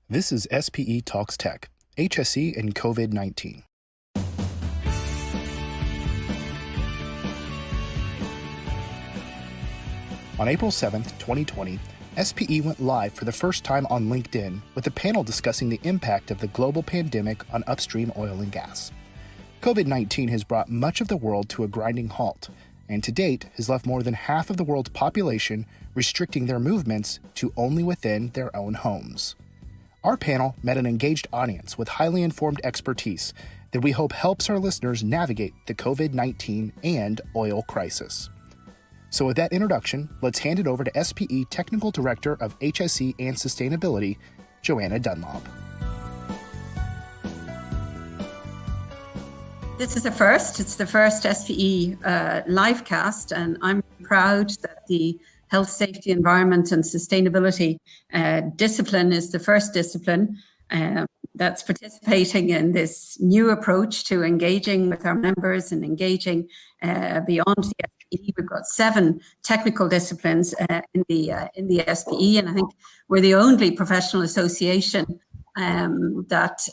This is SPE Talks Tech, HSE and COVID-19. On April 7th, 2020, SPE went live for the first time on LinkedIn with a panel discussing the impact of the global pandemic on upstream oil and gas. COVID-19 has brought much of the world to a grinding halt, and to date has left more than half of the world's population restricting their movements to only within their own homes. Our panel met an engaged audience with highly informed expertise that we hope helps our listeners navigate the COVID-19 and oil crisis. So with that introduction, let's hand it over to SPE Technical Director of HSE and Sustainability, Johana Dunlop. This is a first. It's the first SPE livecast, and I'm proud that the Health, Safety, Environment and Sustainability discipline is the first discipline that's participating in this new approach to engaging with our members and engaging beyond the SPE. We've got 7 technical disciplines in the SPE, and I think we're the only professional association that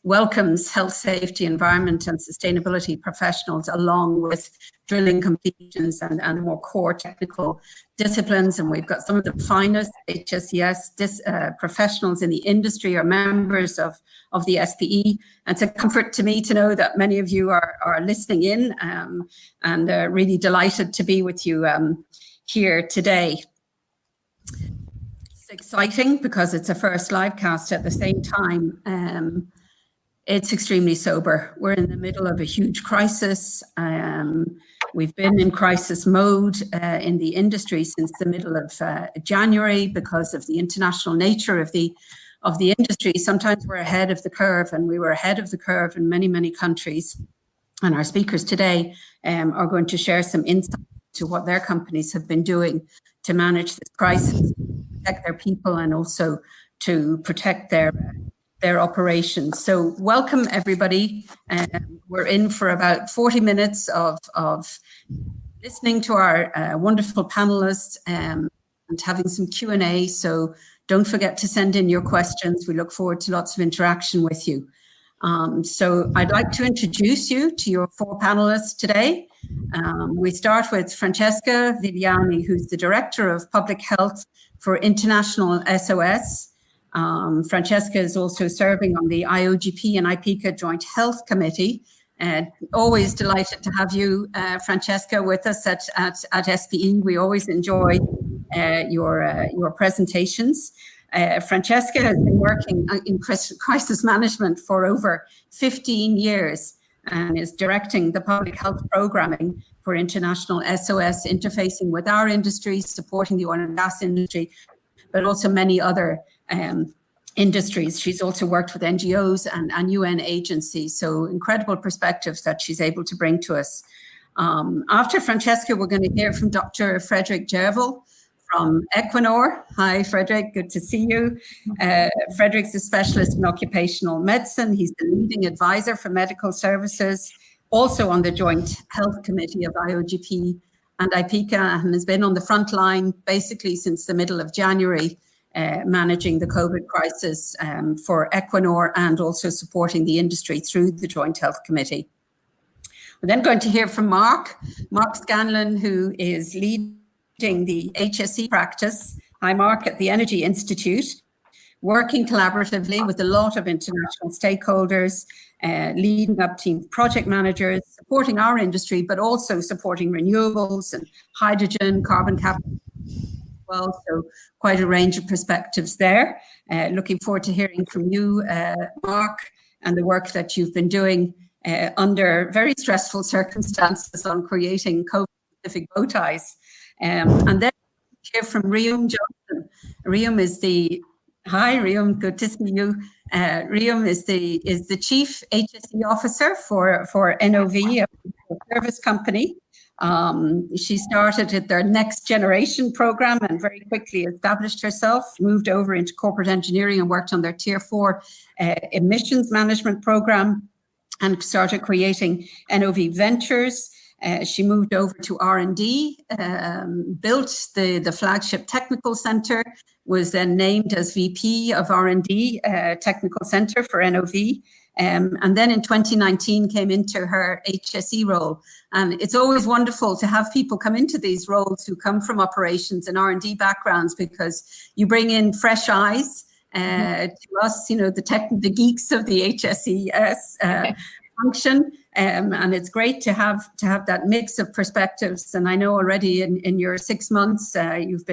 welcomes health, safety, environment and sustainability professionals along with drilling completions and more core technical disciplines. And we've got some of the finest HSES professionals in the industry are members of the SPE. And it's a comfort to me to know that many of you are listening in and really delighted to be with you here today. Exciting because it's a first live cast. At the same time, it's extremely sober. We're in the middle of a huge crisis. We've been in crisis mode in the industry since the middle of January because of the international nature of the industry. Sometimes we're ahead of the curve, and we were ahead of the curve in many countries. And our speakers today are going to share some insight to what their companies have been doing to manage this crisis, protect their people, and also to protect their operations. So welcome everybody. We're in for about 40 minutes of listening to our wonderful panelists and having some Q&A. So don't forget to send in your questions. We look forward to lots of interaction with you. So I'd like to introduce you to your 4 panelists today. We start with Francesca Viviani, who's the Director of Public Health for International SOS. Francesca is also serving on the IOGP and IPICA Joint Health Committee. Always delighted to have you, Francesca, with us at SPE. We always enjoy your presentations. Francesca has been working in crisis management for over 15 years and is directing the public health programming for international SOS, interfacing with our industry, supporting the oil and gas industry, but also many other industries. She's also worked with NGOs and UN agencies, so incredible perspectives that she's able to bring to us. After Francesca, we're going to hear from Dr. Frederick Jervell from Equinor. Hi, Frederick, good to see you. Frederick's a specialist in occupational medicine. He's the leading advisor for medical services, also on the Joint Health Committee of IOGP and IPICA, and has been on the front line basically since the middle of January, managing the COVID crisis for Equinor and also supporting the industry through the Joint Health Committee. We're then going to hear from Mark Scanlon, who is leading the HSE practice. Hi, Mark, at the Energy Institute, working collaboratively with a lot of international stakeholders, leading up team project managers, supporting our industry, but also supporting renewables and hydrogen, carbon capture as well. So quite a range of perspectives there. Looking forward to hearing from you, Mark, and the work that you've been doing under very stressful circumstances on creating COVID-specific bow ties. And then hear from Riam Johnson. Riam is hi Riam, good to see you. Riam is the Chief HSE Officer for NOV, a service company. She started at their Next Generation program and very quickly established herself, moved over into corporate engineering and worked on their Tier 4 emissions management program and started creating NOV Ventures. She moved over to R&D, built the flagship technical center, was then named as VP of R&D, Technical Centre for NOV. And then in 2019 came into her HSE role. And it's always wonderful to have people come into these roles who come from operations and R&D backgrounds, because you bring in fresh eyes to us, you know, the geeks of the HSE function. And it's great to have that mix of perspectives. And I know already in your 6 months, you've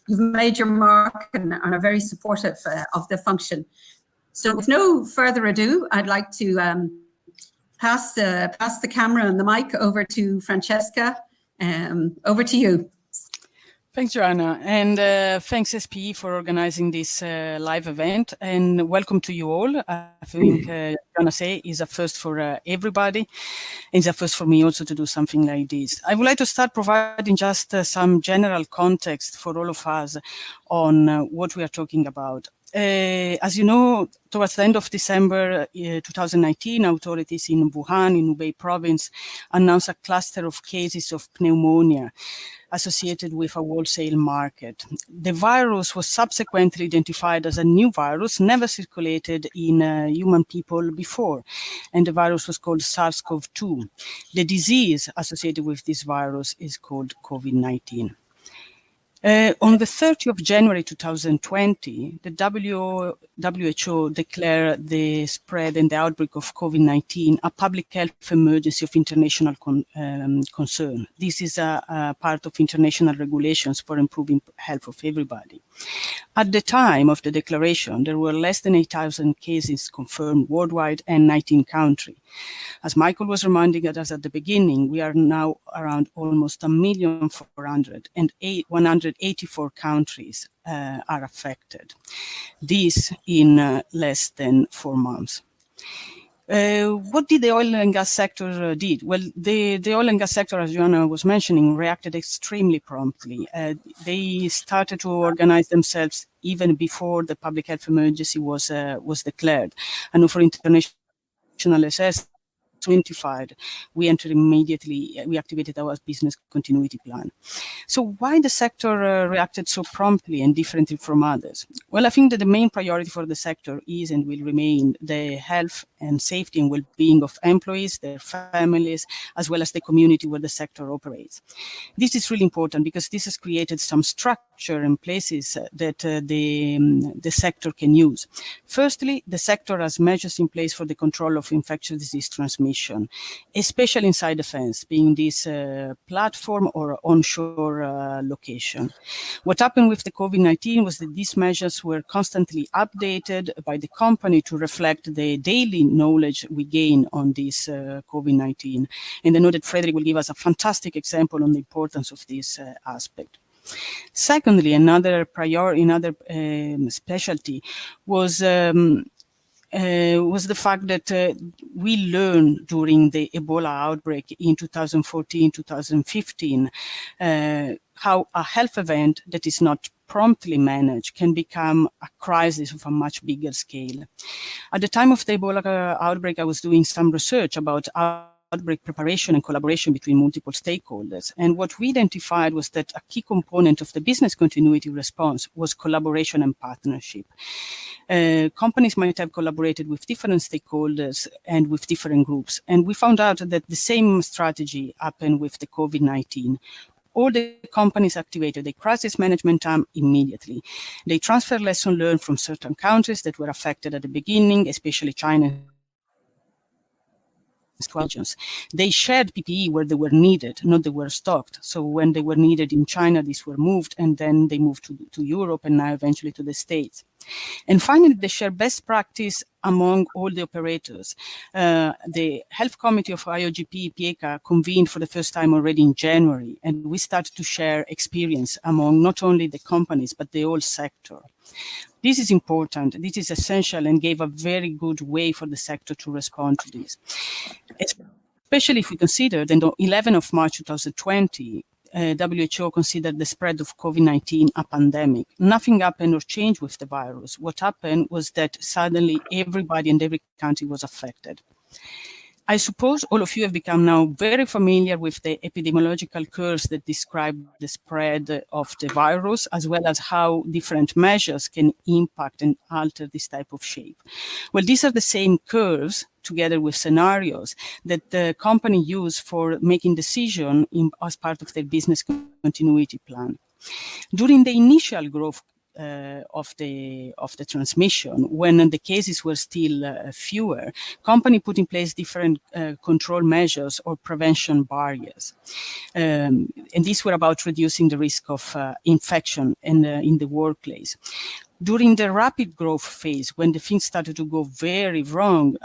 made your mark and are very supportive of the function. So with no further ado, I'd like to pass the camera and the mic over to Francesca. Over to you. Thanks, Johana, and thanks SPE for organizing this live event, and welcome to you all. I think Johana say is a first for everybody. It's a first for me also to do something like this. I would like to start providing just some general context for all of us on what we are talking about. As you know, towards the end of December 2019, authorities in Wuhan, in Hubei province, announced a cluster of cases of pneumonia associated with a wholesale market. The virus was subsequently identified as a new virus, never circulated in human people before, and the virus was called SARS-CoV-2. The disease associated with this virus is called COVID-19. On the 30th of January 2020, the WHO declared the spread and the outbreak of COVID-19 a public health emergency of international concern. This is a part of international regulations for improving health of everybody. At the time of the declaration, there were less than 8,000 cases confirmed worldwide and 19 countries. As Michael was reminding us at the beginning, we are now around almost 1,400,000, and 184 countries are affected. This in less than 4 months. What did the oil and gas sector did? Well, the oil and gas sector, as Johana was mentioning, reacted extremely promptly. They started to organize themselves even before the public health emergency was declared. And for international assessment, we entered immediately, we activated our business continuity plan. So why the sector reacted so promptly and differently from others? Well, I think that the main priority for the sector is and will remain the health and safety and well-being of employees, their families, as well as the community where the sector operates. This is really important because this has created some structure and places that the sector can use. Firstly, the sector has measures in place for the control of infectious disease transmission, especially inside the fence, being this platform or onshore location. What happened with the COVID-19 was that these measures were constantly updated by the company to reflect the daily knowledge we gain on this COVID-19. And I know that Frederick will give us a fantastic example on the importance of this aspect. Secondly, another specialty was the fact that we learned during the Ebola outbreak in 2014-2015 how a health event that is not promptly managed can become a crisis of a much bigger scale. At the time of the Ebola outbreak, I was doing some research about outbreak preparation and collaboration between multiple stakeholders. And what we identified was that a key component of the business continuity response was collaboration and partnership. Companies might have collaborated with different stakeholders and with different groups. And we found out that the same strategy happened with the COVID-19. All the companies activated the crisis management team immediately. They transferred lessons learned from certain countries that were affected at the beginning, especially China. They shared PPE where they were needed, not they were stocked. So when they were needed in China, these were moved, and then they moved to Europe and now eventually to the States. And finally, they share best practice among all the operators. The Health Committee of IOGP PIECA convened for the first time already in January, and we started to share experience among not only the companies, but the whole sector. This is important, this is essential, and gave a very good way for the sector to respond to this. Especially if we consider that on 11th of March 2020, WHO considered the spread of COVID-19 a pandemic. Nothing happened or changed with the virus. What happened was that suddenly everybody and every country was affected. I suppose all of you have become now very familiar with the epidemiological curves that describe the spread of the virus, as well as how different measures can impact and alter this type of shape. Well, these are the same curves, together with scenarios, that the company use for making decisions as part of their business continuity plan. During the initial growth of the transmission, when the cases were still fewer, company put in place different control measures or prevention barriers. And these were about reducing the risk of infection in the workplace. During the rapid growth phase, when the things started to go very wrong,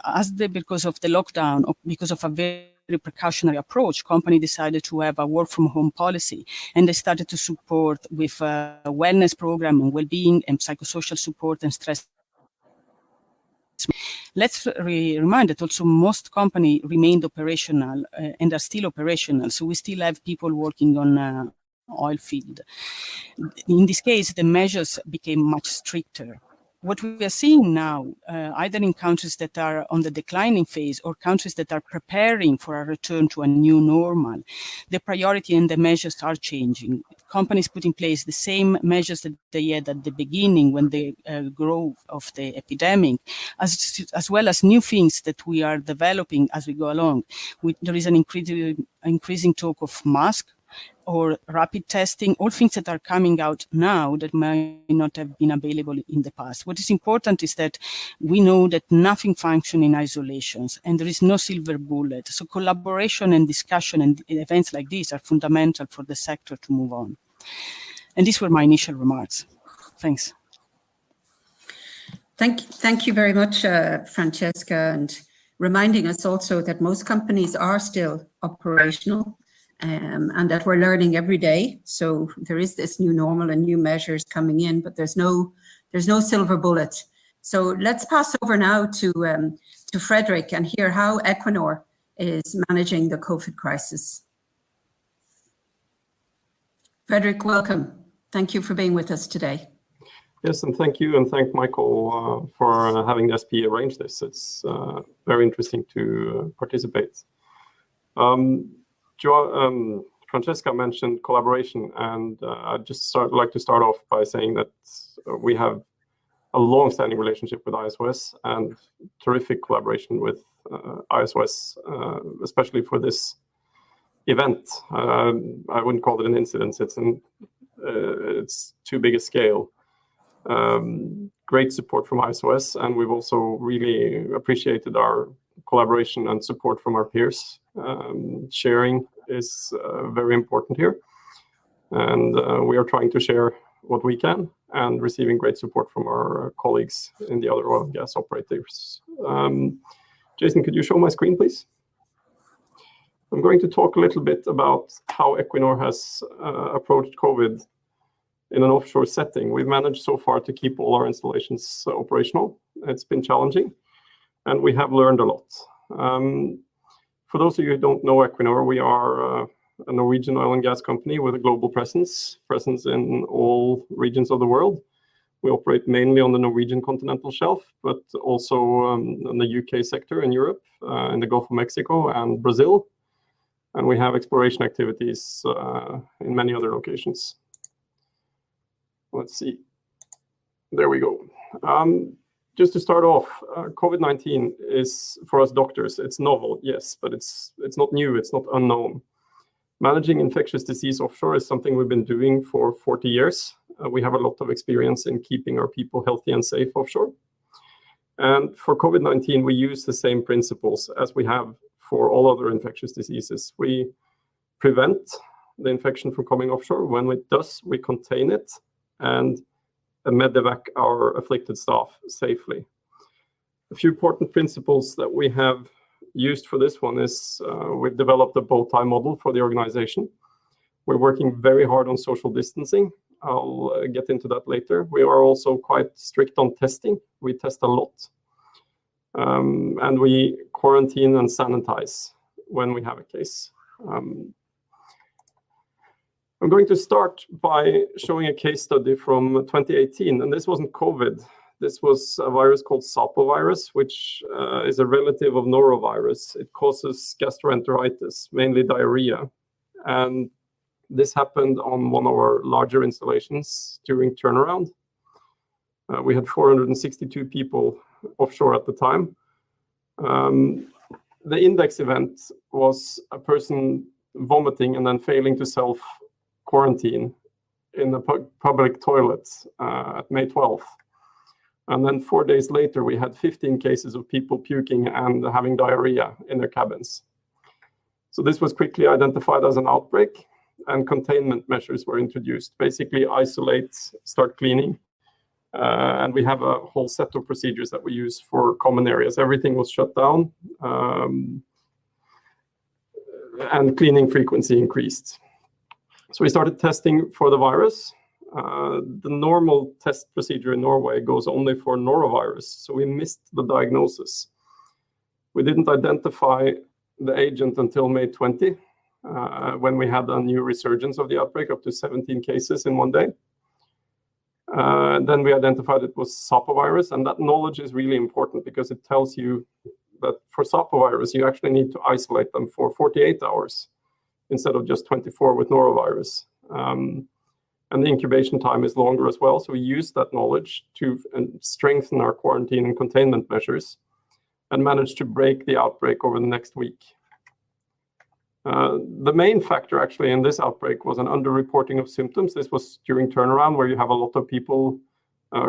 because of the lockdown, or because of a very precautionary approach, company decided to have a work from home policy, and they started to support with a wellness program and well-being and psychosocial support and stress. Let's remind that also most companies remained operational and are still operational, so we still have people working on oil field. In this case, the measures became much stricter. What we are seeing now, either in countries that are on the declining phase or countries that are preparing for a return to a new normal, the priority and the measures are changing. Companies put in place the same measures that they had at the beginning when the growth of the epidemic, as well as new things that we are developing as we go along. There is an increasing talk of masks, or rapid testing, all things that are coming out now that might not have been available in the past. What is important is that we know that nothing functions in isolations and there is no silver bullet. So collaboration and discussion and events like these are fundamental for the sector to move on. And these were my initial remarks. Thanks. Thank you very much, Francesca, and reminding us also that most companies are still operational. And that we're learning every day. So there is this new normal and new measures coming in, but there's no silver bullet. So let's pass over now to Frederick and hear how Equinor is managing the COVID crisis. Frederick, welcome. Thank you for being with us today. Yes, and thank you, and thank Michael for having the SPE arrange this. It's very interesting to participate. Francesca mentioned collaboration, and I'd just like to start off by saying that we have a long-standing relationship with ISOS and terrific collaboration with ISOS, especially for this event. I wouldn't call it an incident. It's too big a scale. Great support from ISOS, and we've also really appreciated our collaboration and support from our peers. Sharing is very important here, and we are trying to share what we can and receiving great support from our colleagues in the other oil and gas operators. Jason, could you show my screen, please? I'm going to talk a little bit about how Equinor has approached COVID in an offshore setting. We've managed so far to keep all our installations operational. It's been challenging, and we have learned a lot. For those of you who don't know Equinor, we are a Norwegian oil and gas company with a global presence in all regions of the world. We operate mainly on the Norwegian continental shelf, but also in the UK sector in Europe, in the Gulf of Mexico and Brazil. And we have exploration activities in many other locations. Let's see. There we go. Just to start off, COVID-19 is, for us doctors, it's novel, yes, but it's not new, it's not unknown. Managing infectious disease offshore is something we've been doing for 40 years. We have a lot of experience in keeping our people healthy and safe offshore. And for COVID-19, we use the same principles as we have for all other infectious diseases. We prevent the infection from coming offshore. When it does, we contain it and medevac our afflicted staff safely. A few important principles that we have used for this one is we've developed a bow tie model for the organization. We're working very hard on social distancing. I'll get into that later. We are also quite strict on testing. We test a lot. And we quarantine and sanitize when we have a case. I'm going to start by showing a case study from 2018, and this wasn't COVID. This was a virus called Sapo virus, which is a relative of norovirus. It causes gastroenteritis, mainly diarrhea. And this happened on one of our larger installations during turnaround. We had 462 people offshore at the time. The index event was a person vomiting and then failing to self-quarantine in the public toilet at May 12th. And then 4 days later, we had 15 cases of people puking and having diarrhea in their cabins. So this was quickly identified as an outbreak, and containment measures were introduced. Basically, isolate, start cleaning. And we have a whole set of procedures that we use for common areas. Everything was shut down, and cleaning frequency increased. So we started testing for the virus. The normal test procedure in Norway goes only for norovirus, so we missed the diagnosis. We didn't identify the agent until May 20, when we had a new resurgence of the outbreak, up to 17 cases in one day. Then we identified it was Sapo virus, and that knowledge is really important because it tells you that for Sapo virus, you actually need to isolate them for 48 hours instead of just 24 with norovirus. And the incubation time is longer as well, so we use that knowledge to strengthen our quarantine and containment measures and managed to break the outbreak over the next week. The main factor actually in this outbreak was an underreporting of symptoms. This was during turnaround where you have a lot of people,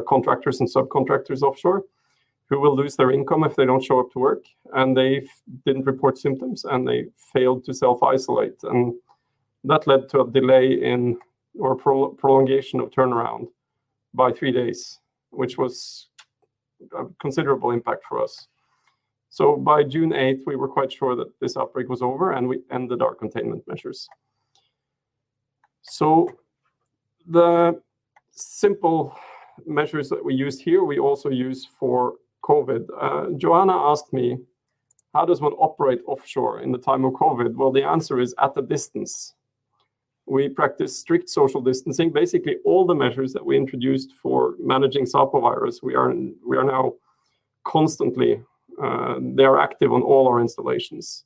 contractors and subcontractors offshore, who will lose their income if they don't show up to work. And they didn't report symptoms and they failed to self-isolate. And that led to a delay in or prolongation of turnaround by 3 days, which was a considerable impact for us. So by June 8th, we were quite sure that this outbreak was over and we ended our containment measures. So the simple measures that we used here, we also use for COVID. Johana asked me, how does one operate offshore in the time of COVID? Well, the answer is at a distance. We practice strict social distancing. Basically, all the measures that we introduced for managing Sapo virus, we are now constantly, they are active on all our installations.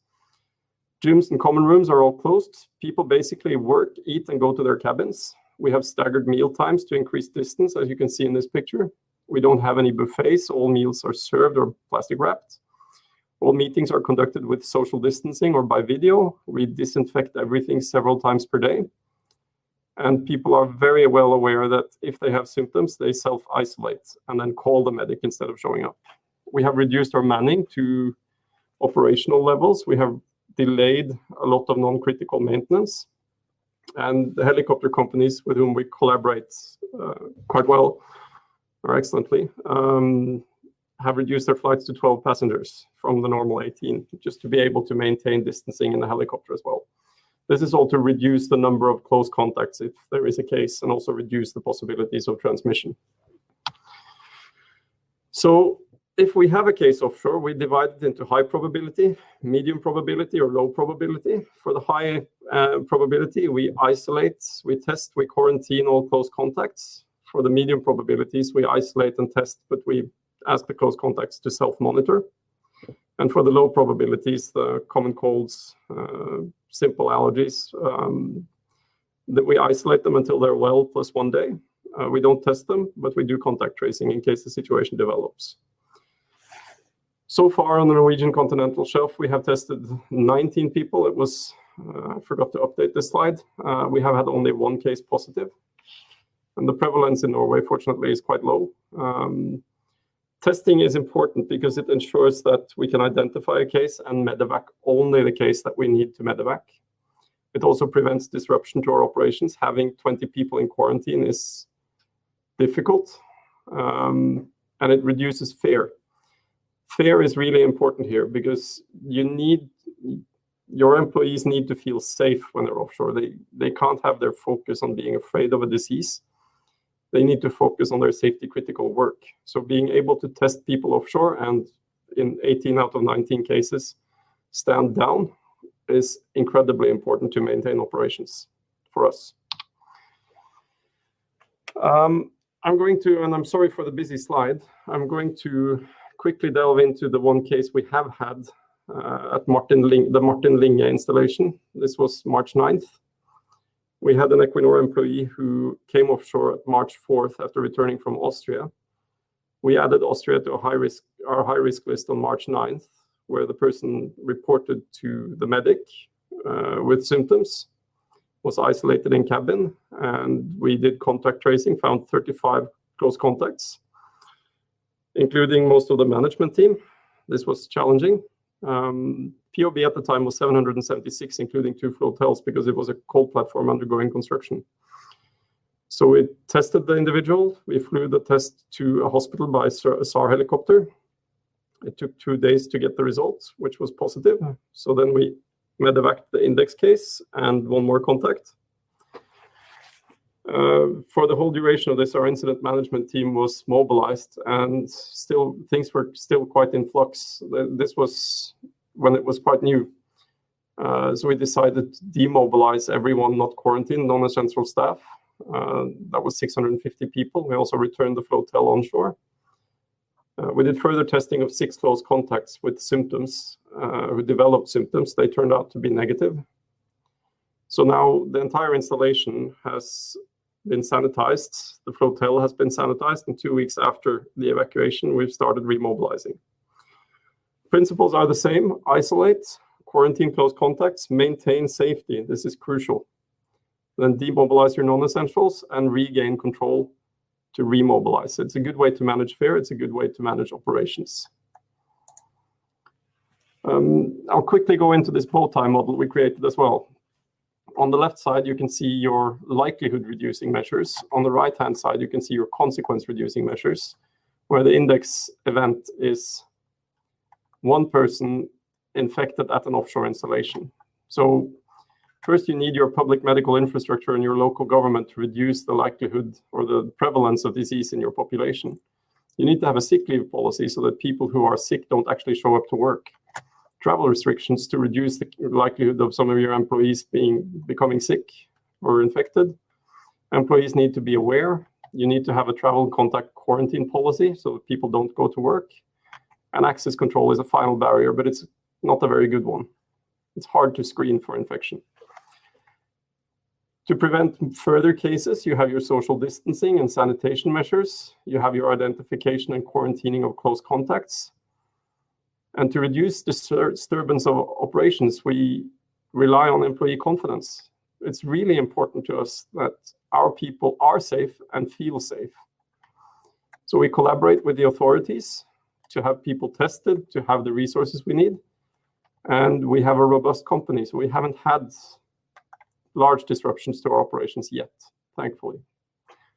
Gyms and common rooms are all closed. People basically work, eat, and go to their cabins. We have staggered meal times to increase distance, as you can see in this picture. We don't have any buffets. All meals are served or plastic wrapped. All meetings are conducted with social distancing or by video. We disinfect everything several times per day. And people are very well aware that if they have symptoms, they self-isolate and then call the medic instead of showing up. We have reduced our manning to operational levels. We have delayed a lot of non-critical maintenance. And the helicopter companies with whom we collaborate quite well or excellently have reduced their flights to 12 passengers from the normal 18, just to be able to maintain distancing in the helicopter as well. This is all to reduce the number of close contacts if there is a case, and also reduce the possibilities of transmission. So if we have a case offshore, we divide it into high probability, medium probability, or low probability. For the high probability, we isolate, we test, we quarantine all close contacts. For the medium probabilities, we isolate and test, but we ask the close contacts to self-monitor. And for the low probabilities, the common colds, simple allergies, that we isolate them until they're well plus 1 day. We don't test them, but we do contact tracing in case the situation develops. So far on the Norwegian continental shelf, we have tested 19 people. It was, I forgot to update this slide. We have had only 1 case positive. And the prevalence in Norway, fortunately, is quite low. Testing is important because it ensures that we can identify a case and medevac only the case that we need to medevac. It also prevents disruption to our operations. Having 20 people in quarantine is difficult, and it reduces fear. Fear is really important here because your employees need to feel safe when they're offshore. They can't have their focus on being afraid of a disease. They need to focus on their safety critical work. So being able to test people offshore and in 18 out of 19 cases stand down is incredibly important to maintain operations for us. I'm going to, and I'm sorry for the busy slide, I'm going to quickly delve into the one case we have had at the Martin Linge installation. This was March 9th. We had an Equinor employee who came offshore at March 4th after returning from Austria. We added Austria to our high-risk list on March 9th, where the person reported to the medic with symptoms, was isolated in cabin, and we did contact tracing, found 35 close contacts, including most of the management team. This was challenging. POB at the time was 776, including 2 flotels, because it was a cold platform undergoing construction. So we tested the individual. We flew the test to a hospital by SAR helicopter. It took 2 days to get the results, which was positive. So then we medevaced the index case and 1 more contact. For the whole duration of this, our incident management team was mobilized, and things were still quite in flux. This was when it was quite new. So we decided to demobilize everyone not quarantined, non-essential staff. That was 650 people. We also returned the flotel onshore. We did further testing of 6 close contacts with symptoms, who developed symptoms. They turned out to be negative. So now the entire installation has been sanitized. The flotel has been sanitized, and 2 weeks after the evacuation, we've started remobilizing. Principles are the same: isolate, quarantine close contacts, maintain safety. This is crucial. Then demobilize your non-essentials and regain control to remobilize. It's a good way to manage fear. It's a good way to manage operations. I'll quickly go into this bow tie model we created as well. On the left side, you can see your likelihood reducing measures. On the right-hand side, you can see your consequence reducing measures, where the index event is 1 person infected at an offshore installation. So first, you need your public medical infrastructure and your local government to reduce the likelihood or the prevalence of disease in your population. You need to have a sick leave policy so that people who are sick don't actually show up to work. Travel restrictions to reduce the likelihood of some of your employees becoming sick or infected. Employees need to be aware. You need to have a travel contact quarantine policy so that people don't go to work. And access control is a final barrier, but it's not a very good one. It's hard to screen for infection. To prevent further cases, you have your social distancing and sanitation measures. You have your identification and quarantining of close contacts. And to reduce disturbance of operations, we rely on employee confidence. It's really important to us that our people are safe and feel safe. So we collaborate with the authorities to have people tested, to have the resources we need. And we have a robust company, so we haven't had large disruptions to our operations yet, thankfully,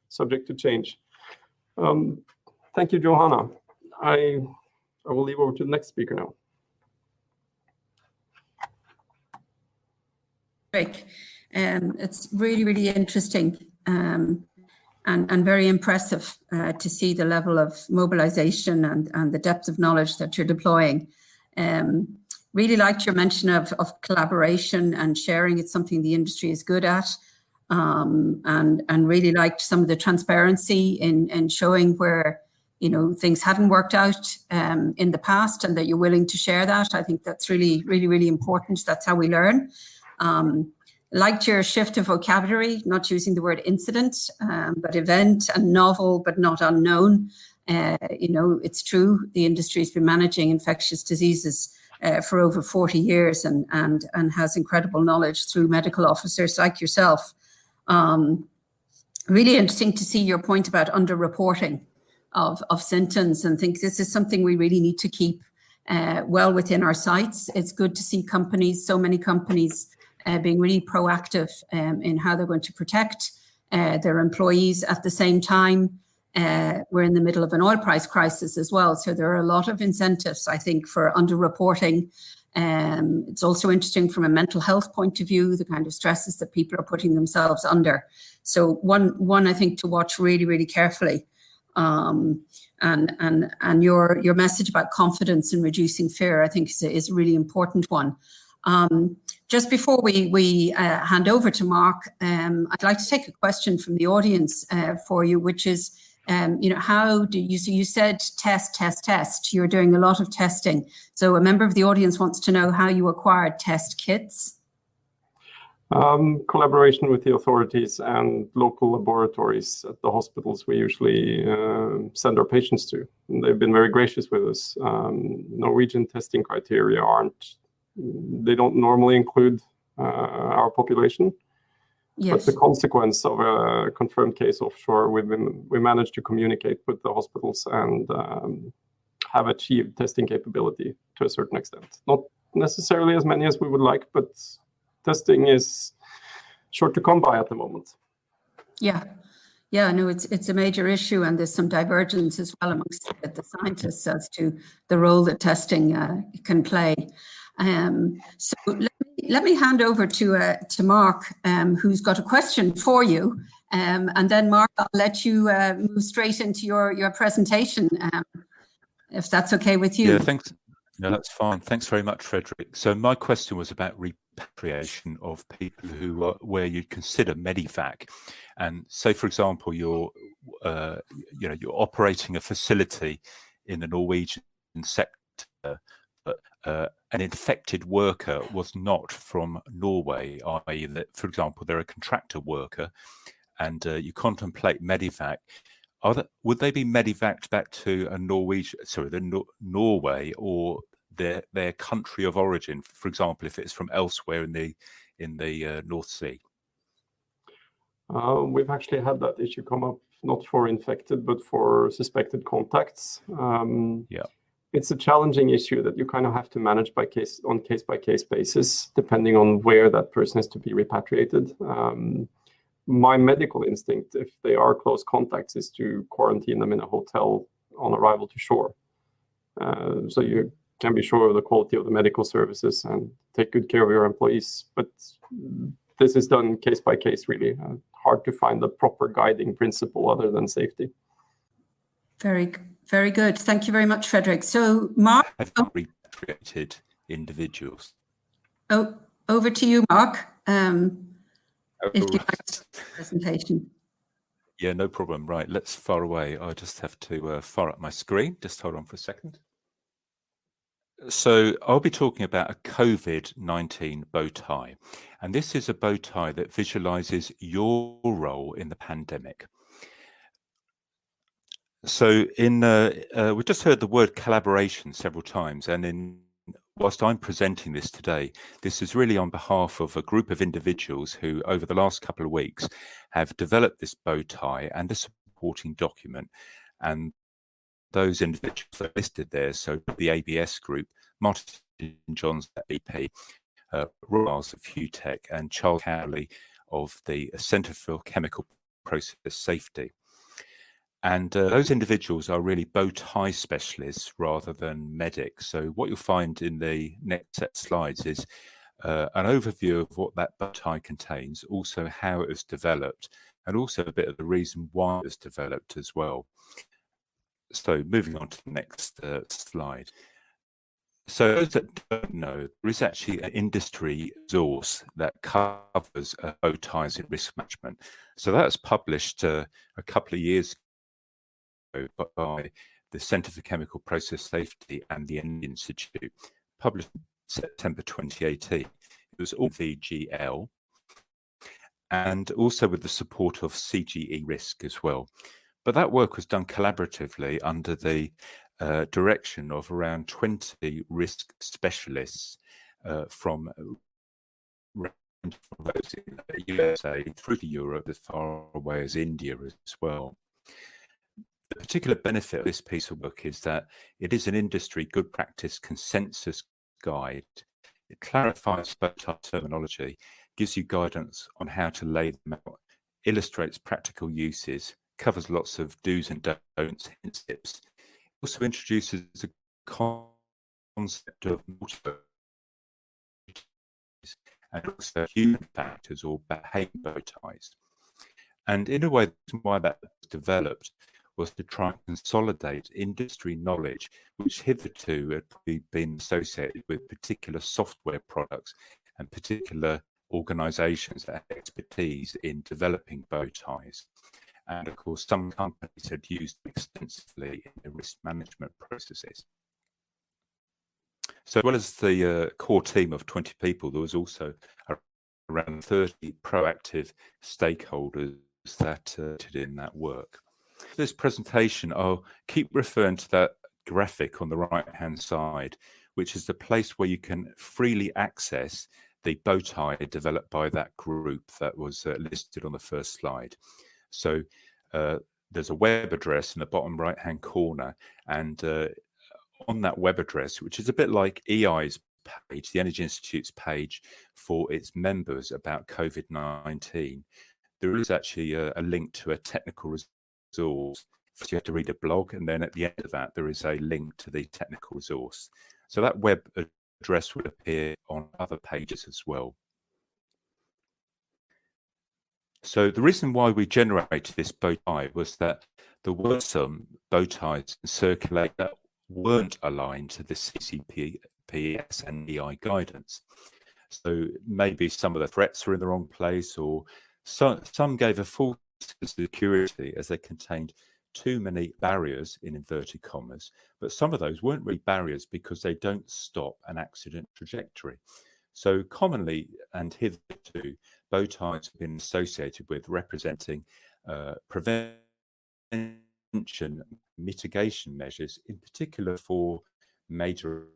subject to change. Thank you, Johana. I will leave over to the next speaker now. Great. It's really, really interesting and very impressive to see the level of mobilization and the depth of knowledge that you're deploying. Really liked your mention of collaboration and sharing. It's something the industry is good at, and really liked some of the transparency in showing where things hadn't worked out in the past, and that you're willing to share that. I think that's really, really, really important. That's how we learn. Liked your shift of vocabulary, not using the word incident, but event, and novel, but not unknown. It's true. The industry has been managing infectious diseases for over 40 years and has incredible knowledge through medical officers like yourself. Really interesting to see your point about underreporting of symptoms, and think this is something we really need to keep well within our sights. It's good to see so many companies being really proactive in how they're going to protect their employees. At the same time, we're in the middle of an oil price crisis as well. So there are a lot of incentives, I think, for underreporting. It's also interesting from a mental health point of view, the kind of stresses that people are putting themselves under. So one I think to watch really, really carefully. And your message about confidence and reducing fear, I think is a really important one. Just before we hand over to Mark, I'd like to take a question from the audience for you, which is, How do you, so you said test, you're doing a lot of testing. So a member of the audience wants to know how you acquired test kits. Collaboration with the authorities and local laboratories at the hospitals we usually send our patients to. And they've been very gracious with us. Norwegian testing criteria they don't normally include our population. Yes. But the consequence of a confirmed case offshore, we managed to communicate with the hospitals and have achieved testing capability to a certain extent. Not necessarily as many as we would like, but testing is short to come by at the moment. Yeah, no, it's a major issue, and there's some divergence as well amongst the scientists as to the role that testing can play. So let me hand over to Mark, who's got a question for you, and then Mark, I'll let you move straight into your presentation, if that's okay with you. Yeah, thanks. No, that's fine. Thanks very much, Frederick. So my question was about repatriation of people where you'd consider medivac, and say, for example, you're operating a facility in the Norwegian sector, but an infected worker was not from Norway, i.e., that, for example, they're a contractor worker, and you contemplate medivac. Would they be medevaced back to Norway or their country of origin? For example, if it's from elsewhere in the North Sea. We've actually had that issue come up, not for infected, but for suspected contacts. It's a challenging issue that you kind of have to manage on case-by-case basis, depending on where that person is to be repatriated. My medical instinct, if they are close contacts, is to quarantine them in a hotel on arrival to shore. So you can be sure of the quality of the medical services and take good care of your employees. But this is done case by case, really. Hard to find the proper guiding principle other than safety. Very, very good. Thank you very much, Frederick. So, Mark, have repatriated individuals. Oh, over to you, Mark. If you'd like to start the presentation. Yeah, no problem. Right, let's fire away. I just have to fire up my screen. Just hold on for a second. So I'll be talking about a COVID-19 bow tie. And this is a bow tie that visualizes your role in the pandemic. So we just heard the word collaboration several times. And whilst I'm presenting this today, this is really on behalf of a group of individuals who, over the last couple of weeks, have developed this bow tie and a supporting document. And those individuals are listed there. So the ABS group, Martin Johns at BP, Royals of HUTEC, and Charles Cowley of the Centre for Chemical Process Safety. And those individuals are really bow tie specialists rather than medics. So what you'll find in the next set of slides is an overview of what that bow tie contains, also how it was developed, and also a bit of the reason why it was developed as well. So moving on to the next slide. So those that don't know, there is actually an industry resource that covers bow ties in risk management. So that was published a couple of years ago by the Centre for Chemical Process Safety and the Energy Institute, published in September 2018. It was all VGL, and also with the support of CGE Risk as well. But that work was done collaboratively under the direction of around 20 risk specialists from those in the USA through to Europe, as far away as India as well. The particular benefit of this piece of work is that it is an industry good practice consensus guide. It clarifies bow tie terminology, gives you guidance on how to lay them out, illustrates practical uses, covers lots of do's and don'ts, hint tips. It also introduces a concept of multiple and also human factors or behavior bow ties. And in a way, why that was developed was to try and consolidate industry knowledge, which hitherto had probably been associated with particular software products and particular organizations that have expertise in developing bow ties. And of course, some companies had used them extensively in their risk management processes. So as well as the core team of 20 people, there was also around 30 proactive stakeholders that did in that work. This presentation, I'll keep referring to that graphic on the right-hand side, which is the place where you can freely access the bow tie developed by that group that was listed on the first slide. So there's a web address in the bottom right-hand corner, and on that web address, which is a bit like EI's page, the Energy Institute's page for its members about COVID-19, there is actually a link to a technical resource. So you have to read a blog, and then at the end of that, there is a link to the technical resource. So that web address will appear on other pages as well. So the reason why we generated this bow tie was that there were some bow ties in circulate that weren't aligned to the CCPS and EI guidance. So maybe some of the threats were in the wrong place, or some gave a false sense of security as they contained too many barriers, in inverted commas, but some of those weren't really barriers because they don't stop an accident trajectory. So commonly and hitherto, bow ties have been associated with representing prevention mitigation measures, in particular for major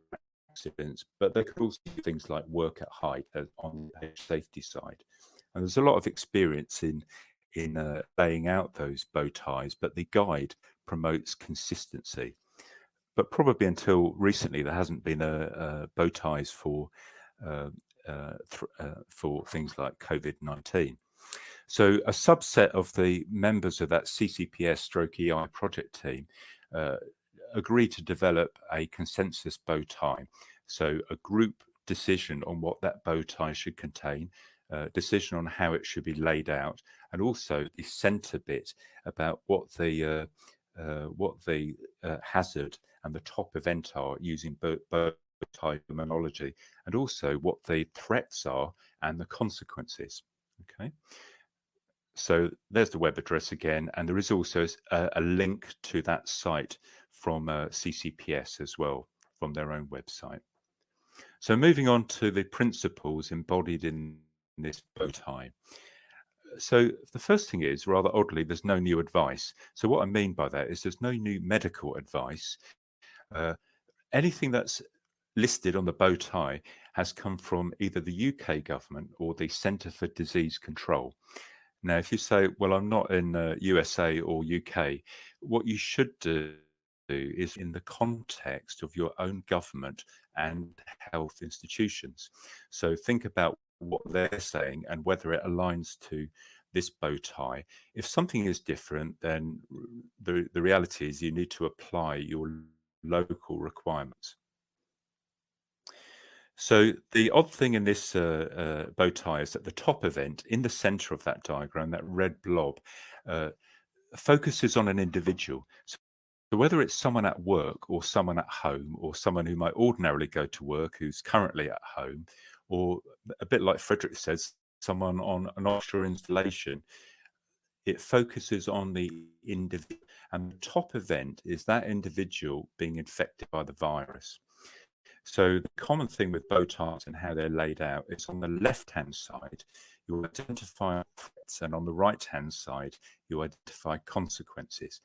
accidents, but they could also do things like work at height on the safety side. And there's a lot of experience in laying out those bow ties, but the guide promotes consistency. But probably until recently, there hasn't been a bow ties for things like COVID-19. So a subset of the members of that CCPS/EI project team agreed to develop a consensus bow tie. So a group decision on what that bow tie should contain, decision on how it should be laid out, and also the center bit about what the hazard and the top event are using bow tie terminology, and also what the threats are and the consequences. Okay. So there's the web address again, and there is also a link to that site from CCPS as well, from their own website. So moving on to the principles embodied in this bow tie. So the first thing is, rather oddly, there's no new advice. So what I mean by that is there's no new medical advice. Anything that's listed on the bow tie has come from either the UK government or the Centre for Disease Control. Now, if you say, well, I'm not in USA or UK, what you should do is in the context of your own government and health institutions. So think about what they're saying and whether it aligns to this bow tie. If something is different, then the reality is you need to apply your local requirements. So the odd thing in this bow tie is that the top event in the center of that diagram, that red blob, focuses on an individual. So whether it's someone at work or someone at home, or someone who might ordinarily go to work who's currently at home, or a bit like Frederick says, someone on an offshore installation, it focuses on the individual. And the top event is that individual being infected by the virus. So the common thing with bow ties and how they're laid out is on the left-hand side, you identify threats, and on the right-hand side, you identify consequences.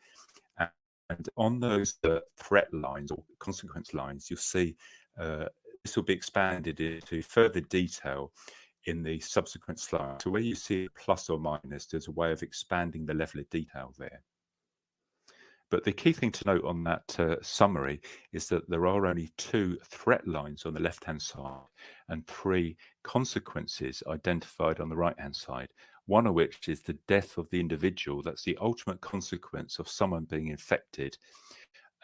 And on those threat lines or consequence lines, you'll see this will be expanded into further detail in the subsequent slide. So where you see plus or minus, there's a way of expanding the level of detail there. But the key thing to note on that summary is that there are only 2 threat lines on the left-hand side and 3 consequences identified on the right-hand side, one of which is the death of the individual. That's the ultimate consequence of someone being infected.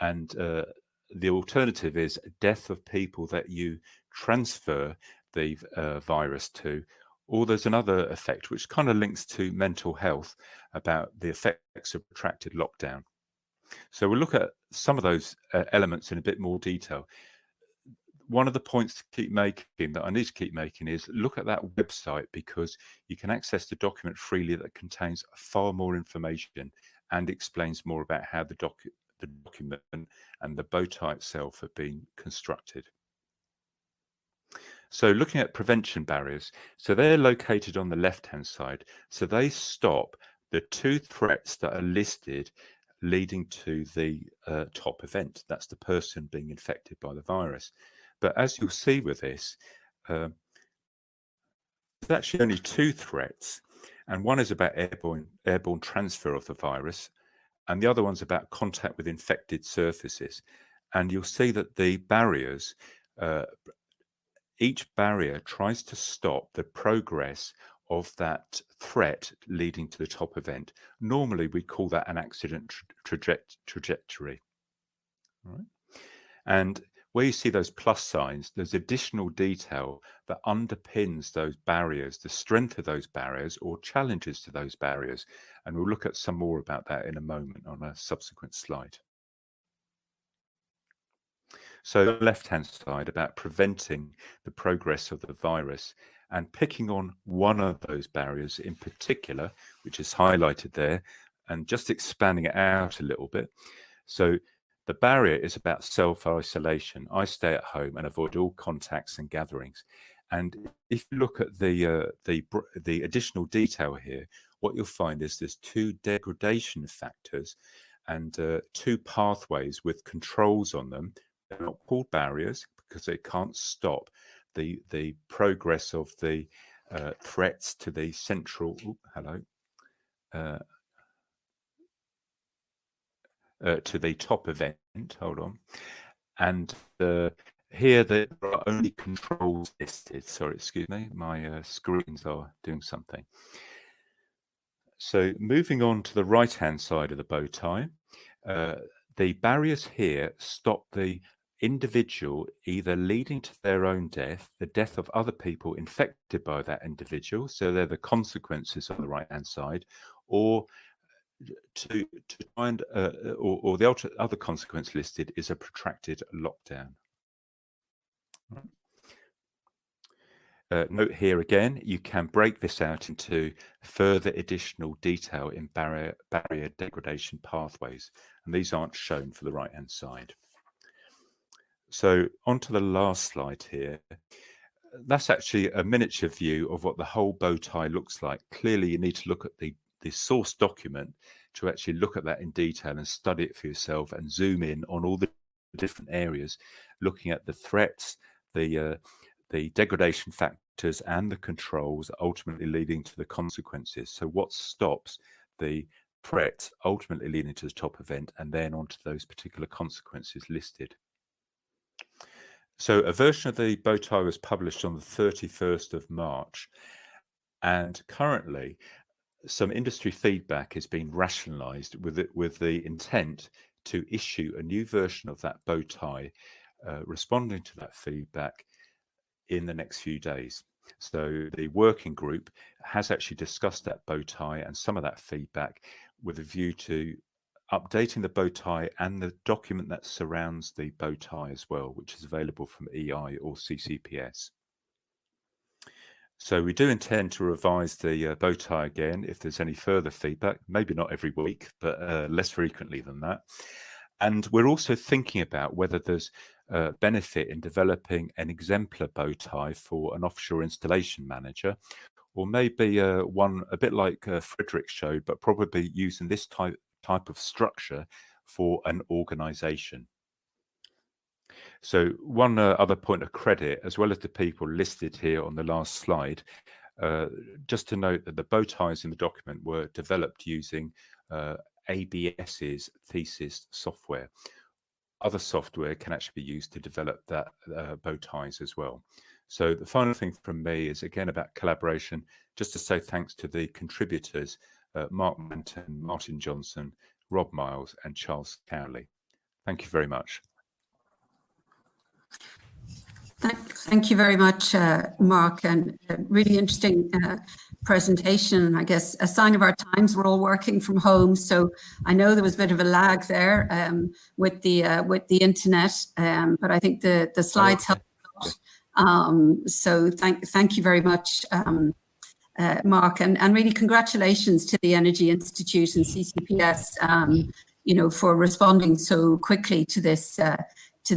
And the alternative is death of people that you transfer the virus to. Or there's another effect which kind of links to mental health about the effects of protracted lockdown. So we'll look at some of those elements in a bit more detail. one of the points to keep making, that I need to keep making, is look at that website, because you can access the document freely that contains far more information and explains more about how the document and the bow tie itself have been constructed. So looking at prevention barriers, so they're located on the left-hand side. So they stop the 2 threats that are listed leading to the top event. That's the person being infected by the virus. But as you'll see with this, there's actually only 2 threats, and one is about airborne transfer of the virus, and the other one's about contact with infected surfaces. And you'll see that the barriers, each barrier tries to stop the progress of that threat leading to the top event. Normally, we call that an accident trajectory. All right? And where you see those plus signs, there's additional detail that underpins those barriers, the strength of those barriers or challenges to those barriers. And we'll look at some more about that in a moment on a subsequent slide. So the left-hand side about preventing the progress of the virus, and picking on one of those barriers in particular, which is highlighted there, and just expanding it out a little bit. So the barrier is about self-isolation. I stay at home and avoid all contacts and gatherings. And if you look at the additional detail here, what you'll find is there's 2 degradation factors and 2 pathways with controls on them. They're not called barriers because they can't stop the progress of the threats to the central to the top event. Hold on. And here there are only controls listed. Sorry, excuse me, my screens are doing something. So moving on to the right-hand side of the bow tie, the barriers here stop the individual either leading to their own death, the death of other people infected by that individual, so they're the consequences on the right-hand side, or to find or the other consequence listed is a protracted lockdown. Note here again, you can break this out into further additional detail in barrier degradation pathways, and these aren't shown for the right-hand side. So on to the last slide here. That's actually a miniature view of what the whole bow tie looks like. Clearly, you need to look at the source document to actually look at that in detail and study it for yourself and zoom in on all the different areas, looking at the threats, the degradation factors and the controls ultimately leading to the consequences. So what stops the threat ultimately leading to the top event, and then onto those particular consequences listed. So a version of the bow tie was published on the 31st of March, and currently some industry feedback is being rationalized with the intent to issue a new version of that bow tie responding to that feedback in the next few days. So the working group has actually discussed that bow tie and some of that feedback with a view to updating the bow tie and the document that surrounds the bow tie as well, which is available from EI or CCPS. So we do intend to revise the bow tie again if there's any further feedback, maybe not every week, but less frequently than that. And we're also thinking about whether there's benefit in developing an exemplar bow tie for an offshore installation manager, or maybe one a bit like Frederick showed, but probably using this type of structure for an organization. So one other point of credit, as well as the people listed here on the last slide, just to note that the bow ties in the document were developed using ABS's thesis software. Other software can actually be used to develop that bow ties as well. So the final thing from me is again about collaboration, just to say thanks to the contributors, Mark Manton, Martin Johnson, Rob Miles and Charles Cowley. Thank you very much. Thank you very much, Mark, and a really interesting presentation. I guess a sign of our times, we're all working from home, so I know there was a bit of a lag there with the internet, but I think the slides help So thank you very much, Mark, and really congratulations to the Energy Institute and CCPS, for responding so quickly to this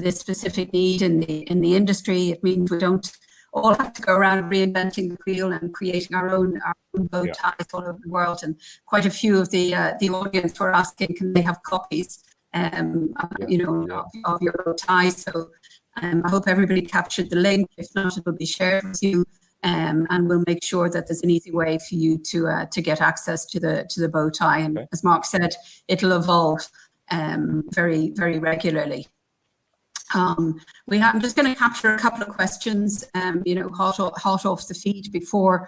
specific need in the industry. It means we don't all have to go around reinventing the wheel and creating our own bow ties all over the world. And quite a few of the audience were asking, can they have copies, of your bow ties? So I hope everybody captured the link. If not, it will be shared with you, and we'll make sure that there's an easy way for you to get access to the bow tie. And as Mark said, it'll evolve very, very regularly. I'm just going to capture a couple of questions, hot off the feed before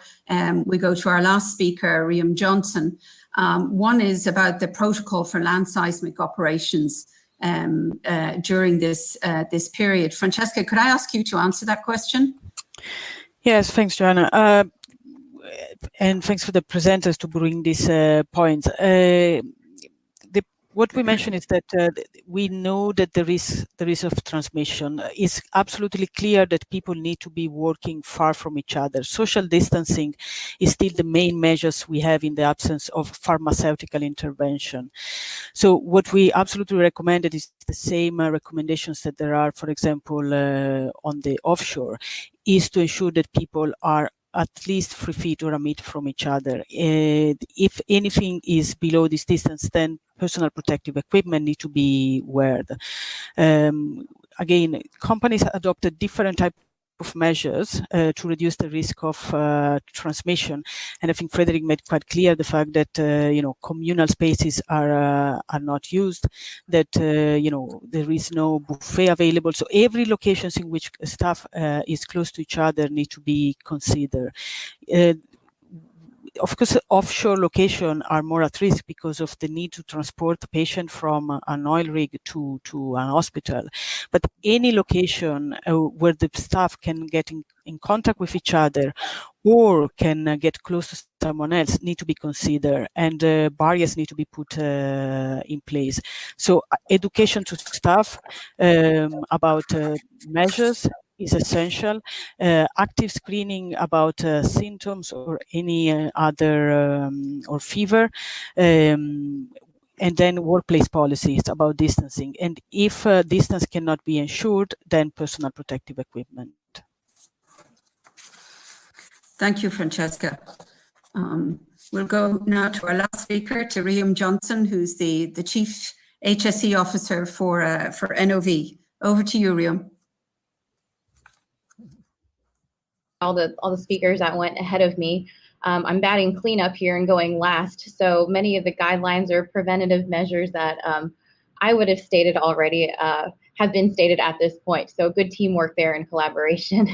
we go to our last speaker, Riam Johnson. One is about the protocol for land seismic operations during this period. Francesca, could I ask you to answer that question? Yes, thanks, Johana. And thanks for the presenters to bring these points. What we mentioned is that we know that the risk of transmission is absolutely clear that people need to be working far from each other. Social distancing is still the main measures we have in the absence of pharmaceutical intervention. So what we absolutely recommended is the same recommendations that there are, for example, on the offshore, is to ensure that people are at least 3 feet or a meter from each other. If anything is below this distance, then personal protective equipment need to be worn. Again, companies adopted different types of measures to reduce the risk of transmission, and I think Frederick made quite clear the fact that communal spaces are not used, that there is no buffet available. So every locations in which staff is close to each other need to be considered. Of course, offshore locations are more at risk because of the need to transport the patient from an oil rig to an hospital. But any location where the staff can get in contact with each other or can get close to someone else need to be considered, and barriers need to be put in place. So education to staff about measures is essential. Active screening about symptoms or any other or fever, and then workplace policies about distancing. And if distance cannot be ensured, then personal protective equipment. Thank you, Francesca. We'll go now to our last speaker, to Riam Johnson, who's the Chief HSE Officer for NOV. Over to you, Riam. All the speakers that went ahead of me. I'm batting cleanup here and going last. So many of the guidelines or preventative measures that I would have stated already have been stated at this point. So good teamwork there and collaboration.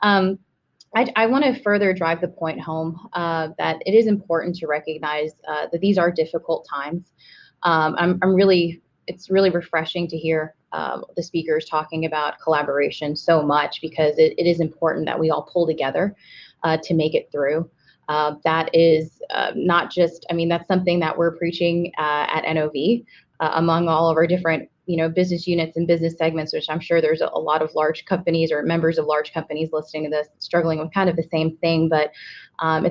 I want to further drive the point home that it is important to recognize that these are difficult times. It's really refreshing to hear the speakers talking about collaboration so much, because it is important that we all pull together to make it through. That is not just, that's something that we're preaching at NOV among all of our different business units and business segments, which I'm sure there's a lot of large companies or members of large companies listening to this struggling with kind of the same thing. But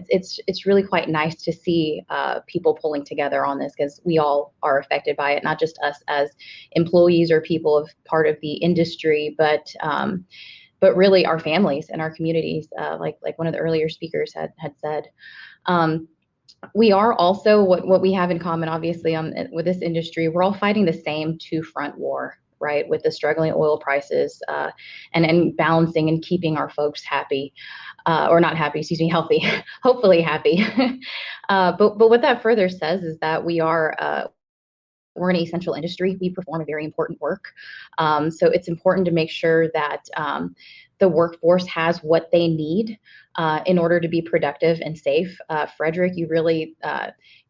it's really quite nice to see people pulling together on this, because we all are affected by it, not just us as employees or people of part of the industry, but really our families and our communities, like one of the earlier speakers had said. We are also, what we have in common, obviously, with this industry, we're all fighting the same two-front war, right? With the struggling oil prices and balancing and keeping our folks happy, or not happy, excuse me, healthy, hopefully happy. But what that further says is that we're an essential industry. We perform a very important work. So it's important to make sure that the workforce has what they need in order to be productive and safe. Frederick, you really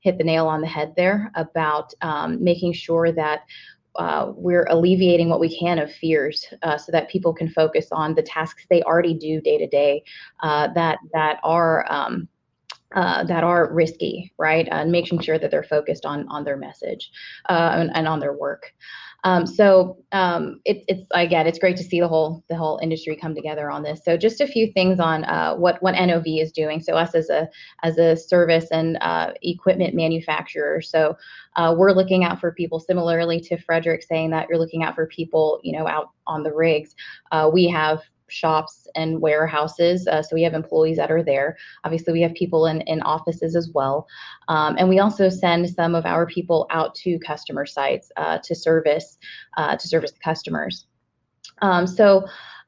hit the nail on the head there about making sure that we're alleviating what we can of fears so that people can focus on the tasks they already do day to day that are risky, right? And making sure that they're focused on their message and on their work. It's great to see the whole industry come together on this. So just a few things on what NOV is doing. So us as a service and equipment manufacturer. So we're looking out for people, similarly to Frederick saying that you're looking out for people, out on the rigs. We have shops and warehouses, so we have employees that are there. Obviously, we have people in offices as well, and we also send some of our people out to customer sites to service the customers.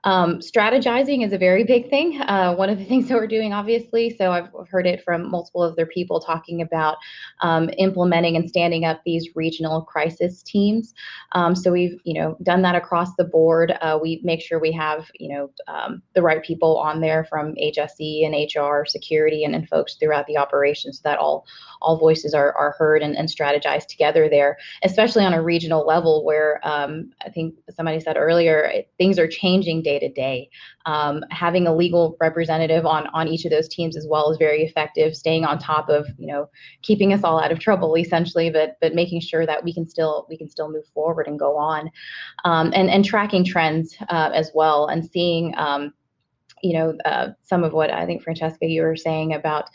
Strategizing is a very big thing. One of the things that we're doing, obviously, so I've heard it from multiple other people talking about implementing and standing up these regional crisis teams. So we've, done that across the board. We make sure we have, the right people on there from HSE and HR, security, and folks throughout the operation, so that all voices are heard and strategized together there, especially on a regional level where I think somebody said earlier, things are changing day to day. Having a legal representative on each of those teams as well is very effective, staying on top of, keeping us all out of trouble essentially, but making sure that we can still move forward and go on, and tracking trends as well, and seeing some of what I think, Francesca, you were saying about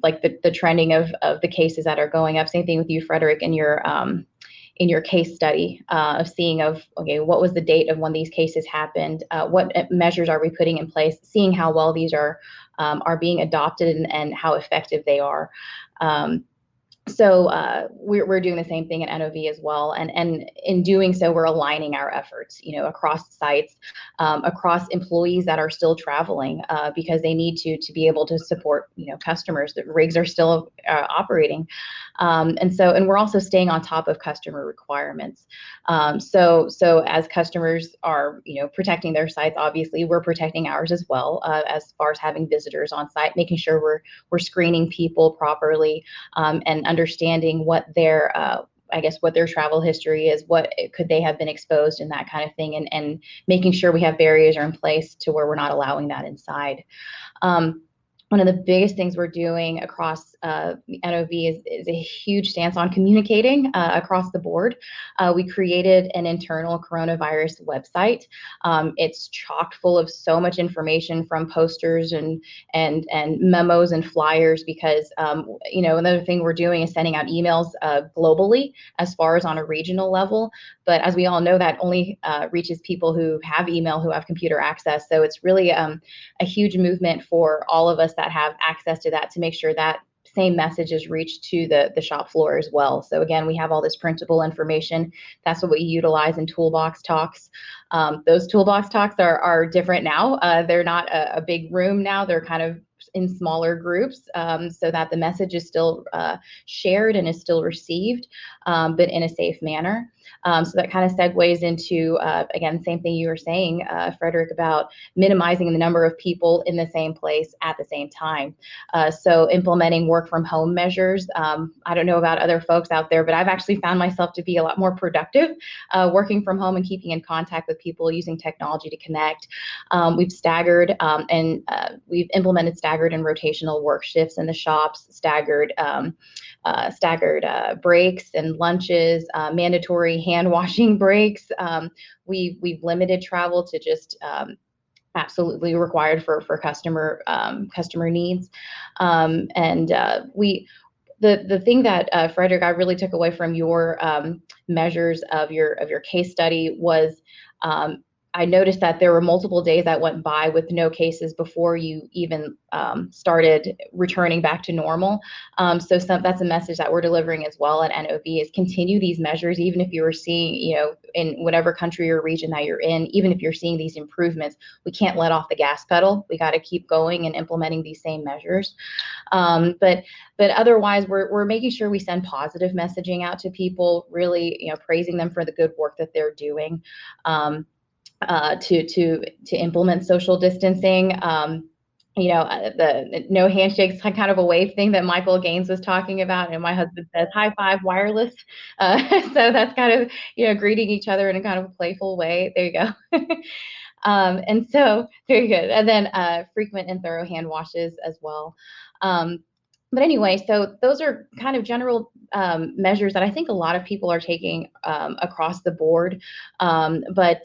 like the trending of the cases that are going up. Same thing with you, Frederick, in your case study of seeing okay, what was the date of when these cases happened? What measures are we putting in place? Seeing how well these are being adopted and how effective they are. So we're doing the same thing at NOV as well, and in doing so, we're aligning our efforts, across sites, across employees that are still traveling because they need to be able to support, customers. The rigs are still operating, and we're also staying on top of customer requirements. So as customers are, protecting their sites, obviously we're protecting ours as well, as far as having visitors on site, making sure we're screening people properly, and understanding what their what their travel history is, what could they have been exposed, and that kind of thing, and making sure we have barriers are in place to where we're not allowing that inside. One of the biggest things we're doing across NOV is a huge stance on communicating across the board. We created an internal coronavirus website. It's chock full of so much information, from posters and memos and flyers, because another thing we're doing is sending out emails globally as far as on a regional level. But as we all know, that only reaches people who have email, who have computer access. So it's really a huge movement for all of us that have access to that, to make sure that same message is reached to the shop floor as well. So again, we have all this printable information. That's what we utilize in toolbox talks. Those toolbox talks are different now. They're not a big room now. They're kind of in smaller groups, so that the message is still shared and is still received, but in a safe manner. So that kind of segues into, again, same thing you were saying, Frederick, about minimizing the number of people in the same place at the same time. So implementing work from home measures. I don't know about other folks out there, but I've actually found myself to be a lot more productive working from home and keeping in contact with people, using technology to connect. We've staggered and we've implemented staggered and rotational work shifts in the shops, staggered breaks and lunches, mandatory hand washing breaks. We've limited travel to just absolutely required for customer needs. The thing that Frederick, I really took away from your measures of your case study was, I noticed that there were multiple days that went by with no cases before you even started returning back to normal. So that's a message that we're delivering as well at NOV, is continue these measures, even if you were seeing, in whatever country or region that you're in, even if you're seeing these improvements, we can't let off the gas pedal. We got to keep going and implementing these same measures. But otherwise, we're making sure we send positive messaging out to people, really, praising them for the good work that they're doing. To implement social distancing, the no handshakes kind of a wave thing that Michael Gaines was talking about, and my husband says high five wireless. So that's kind of, greeting each other in a kind of a playful way. There you go. And so very good. And then frequent and thorough hand washes as well. But anyway, so those are kind of general measures that I think a lot of people are taking across the board. But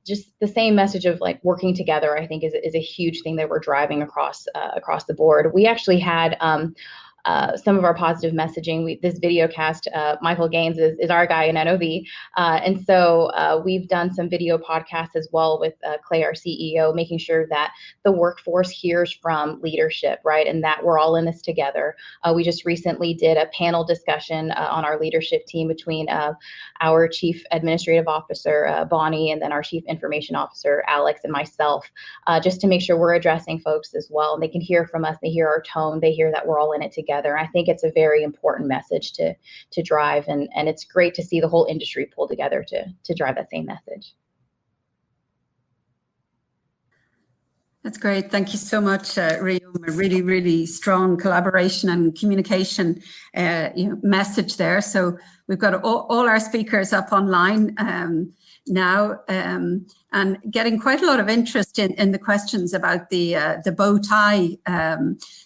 just the same message of like working together, I think is a huge thing that we're driving across the board. We actually had some of our positive messaging. This video cast, Michael Gaines is our guy in NOV. And so we've done some video podcasts as well with Clay, our CEO, making sure that the workforce hears from leadership, right? And that we're all in this together. We just recently did a panel discussion on our leadership team between our Chief Administrative Officer, Bonnie, and then our Chief Information Officer, Alex, and myself, just to make sure we're addressing folks as well. And they can hear from us, they hear our tone, they hear that we're all in it together. I think it's a very important message to drive, and it's great to see the whole industry pull together to drive that same message. That's great. Thank you so much, Rio. A really, really strong collaboration and communication message there. So we've got all our speakers up online now, and getting quite a lot of interest in the questions about the bow tie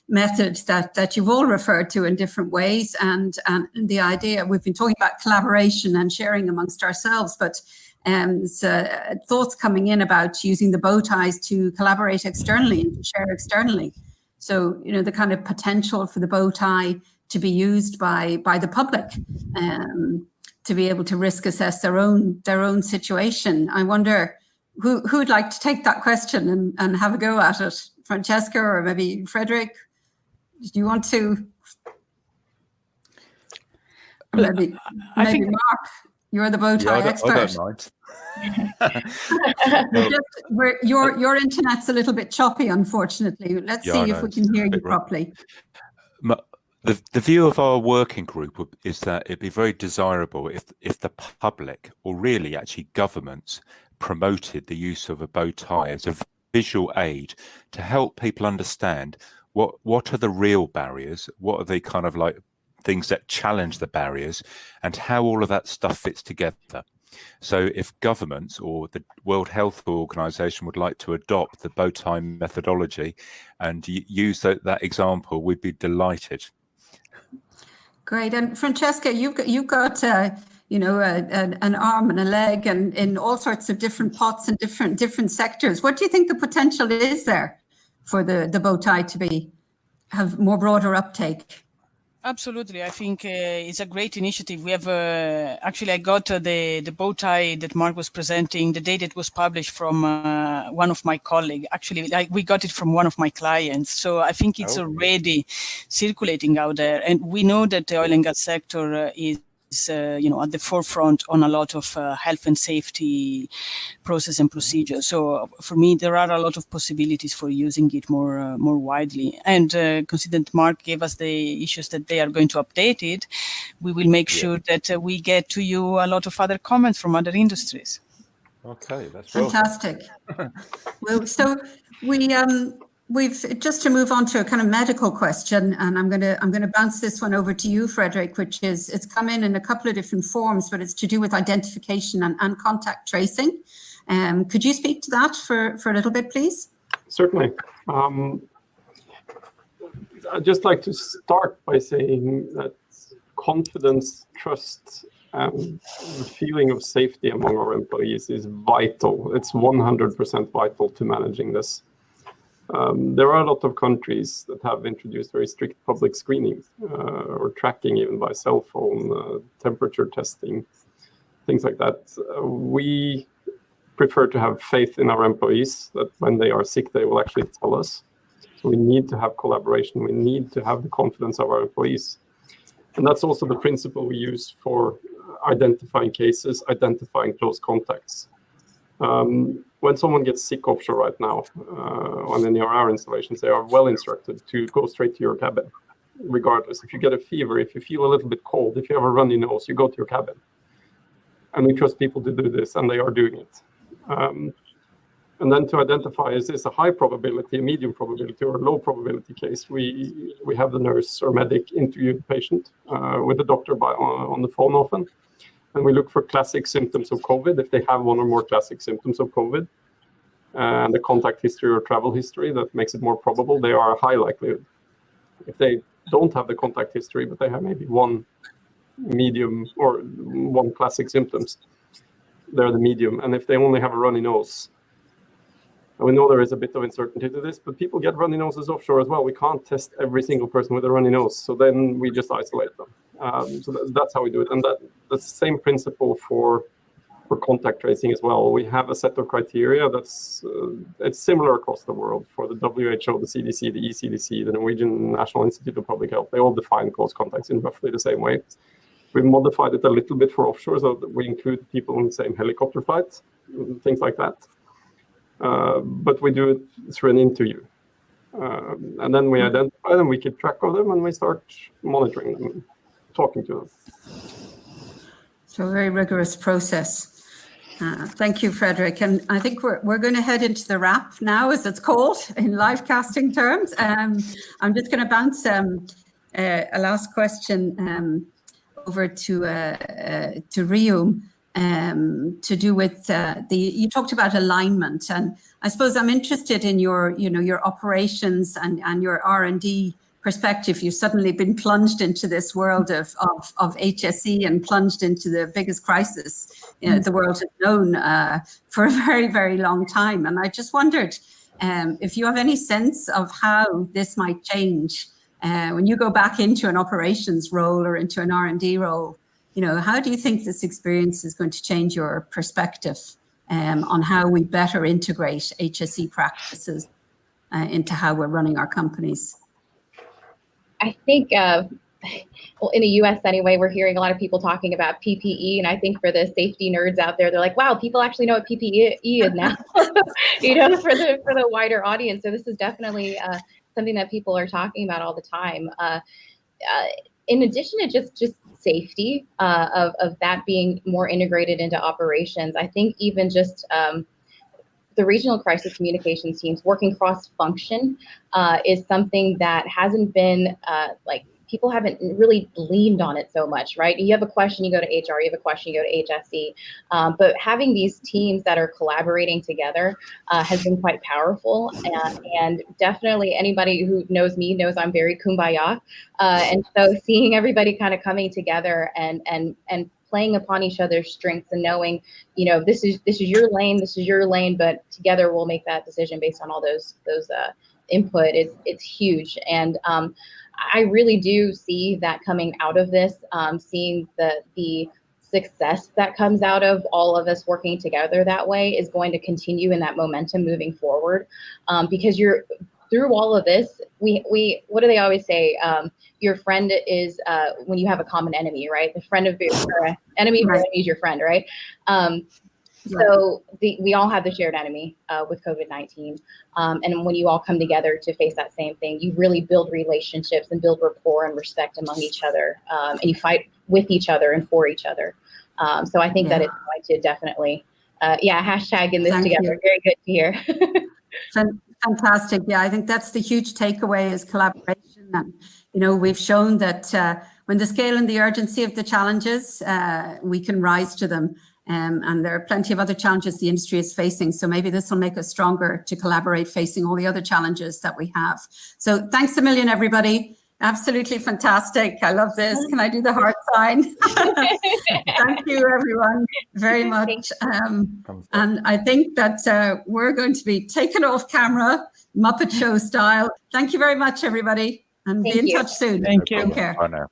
method that you've all referred to in different ways, and the idea we've been talking about collaboration and sharing amongst ourselves, but thoughts coming in about using the bow ties to collaborate externally and to share externally. So, you know, the kind of potential for the bow tie to be used by the public to be able to risk assess their own situation. I wonder who'd like to take that question and have a go at it? Francesca or maybe Frederick? Do you want to? Maybe Mark. You're the bow tie expert. I don't mind. Your internet's a little bit choppy, unfortunately. Let's see if we can hear you properly. The view of our working group is that it'd be very desirable if the public, or really actually governments, promoted the use of a bow tie as a visual aid to help people understand what are the real barriers, what are the kind of like things that challenge the barriers, and how all of that stuff fits together. So if governments or the World Health Organization would like to adopt the bow tie methodology and use that example, we'd be delighted. Great. And Francesca, you've got an arm and a leg and in all sorts of different pots and different sectors. What do you think the potential is there for the bow tie to have more broader uptake? Absolutely. I think it's a great initiative. We have actually, I got the bow tie that Mark was presenting, the day that was published from one of my colleagues. Actually, we got it from one of my clients. So I think it's already circulating out there. And we know that the oil and gas sector is at the forefront on a lot of health and safety process and procedures. So for me, there are a lot of possibilities for using it more widely. And considering Mark gave us the issues that they are going to update it, we will make sure that we get to you a lot of other comments from other industries. Okay, that's fantastic. Well, so we've just to move on to a kind of medical question, and I'm going to bounce this one over to you, Frederick, which is, it's come in a couple of different forms, but it's to do with identification and contact tracing. Could you speak to that for a little bit, please? Certainly. I'd just like to start by saying that confidence, trust, and the feeling of safety among our employees is vital. It's 100% vital to managing this. There are a lot of countries that have introduced very strict public screening or tracking even by cell phone, temperature testing, things like that. We prefer to have faith in our employees that when they are sick, they will actually tell us. So we need to have collaboration. We need to have the confidence of our employees. And that's also the principle we use for identifying cases, identifying close contacts. When someone gets sick offshore right now, on any of our installations, they are well instructed to go straight to your cabin, regardless. If you get a fever, if you feel a little bit cold, if you have a runny nose, you go to your cabin. And we trust people to do this, and they are doing it. And then to identify, is this a high probability, a medium probability, or a low probability case, we have the nurse or medic interview the patient with the doctor on the phone often. And we look for classic symptoms of COVID, if they have one or more classic symptoms of COVID, and the contact history or travel history that makes it more probable, they are a high likelihood. If they don't have the contact history, but they have maybe one medium or one classic symptoms, they're the medium. And if they only have a runny nose, and we know there is a bit of uncertainty to this, but people get runny noses offshore as well. We can't test every single person with a runny nose, so then we just isolate them. So that's how we do it, and that's the same principle for contact tracing as well. We have a set of criteria that's it's similar across the world for the WHO, the CDC, the ECDC, the Norwegian National Institute of Public Health. They all define close contacts in roughly the same way. We've modified it a little bit for offshore, so that we include people on the same helicopter flights, things like that. But we do it through an interview. And then we identify them, we keep track of them, and we start monitoring them, talking to them. So a very rigorous process. Thank you, Frederick. And I think we're going to head into the wrap now, as it's called in live casting terms. I'm just going to bounce a last question over to Rium to do with you talked about alignment, and I suppose I'm interested in your operations and your R&D perspective. You've suddenly been plunged into this world of HSE and plunged into the biggest crisis the world has known for a very, very long time. And I just wondered if you have any sense of how this might change when you go back into an operations role or into an R&D role. How do you think this experience is going to change your perspective on how we better integrate HSE practices into how we're running our companies? I think, well, in the US anyway, we're hearing a lot of people talking about PPE, and I think for the safety nerds out there, they're like, wow, people actually know what PPE is now, for the wider audience. So this is definitely something that people are talking about all the time. In addition to just safety of that being more integrated into operations, I think even just the regional crisis communications teams working cross-function is something that hasn't been people haven't really leaned on it so much, right? You have a question, you go to HR, you have a question, you go to HSE. But having these teams that are collaborating together has been quite powerful. And definitely anybody who knows me knows I'm very kumbaya. And so seeing everybody kind of coming together and playing upon each other's strengths and knowing, this is your lane, but together we'll make that decision based on all those input. It's huge. And I really do see that coming out of this, seeing the success that comes out of all of us working together that way is going to continue in that momentum moving forward. Because through all of this, we what do they always say? Your friend is when you have a common enemy, right? The friend of your enemy, right. Enemy is your friend, right? So we all have the shared enemy with COVID-19. And when you all come together to face that same thing, you really build relationships and build rapport and respect among each other. And you fight with each other and for each other. So I think that it's going to definitely, hashtag in this Thank together. You. Very good to hear. Fantastic. Yeah, I think that's the huge takeaway is collaboration. And, we've shown that when the scale and the urgency of the challenges, we can rise to them. And there are plenty of other challenges the industry is facing. So maybe this will make us stronger to collaborate facing all the other challenges that we have. So thanks a million, everybody. Absolutely fantastic. I love this. Can I do the heart sign? Thank you, everyone, very much. And I think that we're going to be taken off camera, Muppet Show style. Thank you very much, everybody. And be in touch soon. Thank you. Take care. Bye now.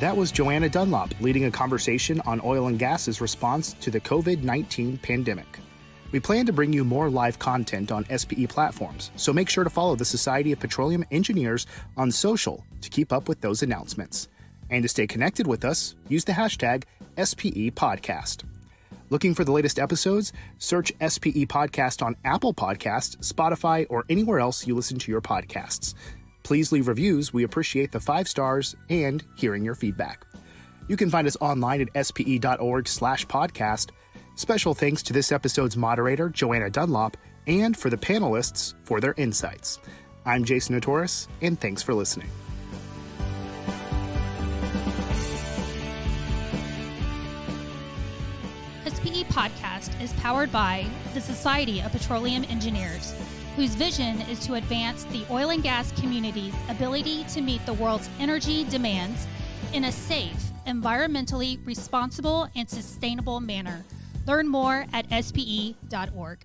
That was Johana Dunlop leading a conversation on oil and gas's response to the COVID-19 pandemic. We plan to bring you more live content on SPE platforms, so make sure to follow the Society of Petroleum Engineers on social to keep up with those announcements. And to stay connected with us, use the hashtag SPE Podcast. Looking for the latest episodes? Search SPE Podcast on Apple Podcasts, Spotify, or anywhere else you listen to your podcasts. Please leave reviews. We appreciate the 5 stars and hearing your feedback. You can find us online at spe.org/podcast. Special thanks to this episode's moderator, Johana Dunlop, and for the panelists for their insights. I'm Jason Notoris, and thanks for listening. SPE podcast is powered by the Society of Petroleum Engineers, whose vision is to advance the oil and gas community's ability to meet the world's energy demands in a safe, environmentally responsible, and sustainable manner. Learn more at SPE.org.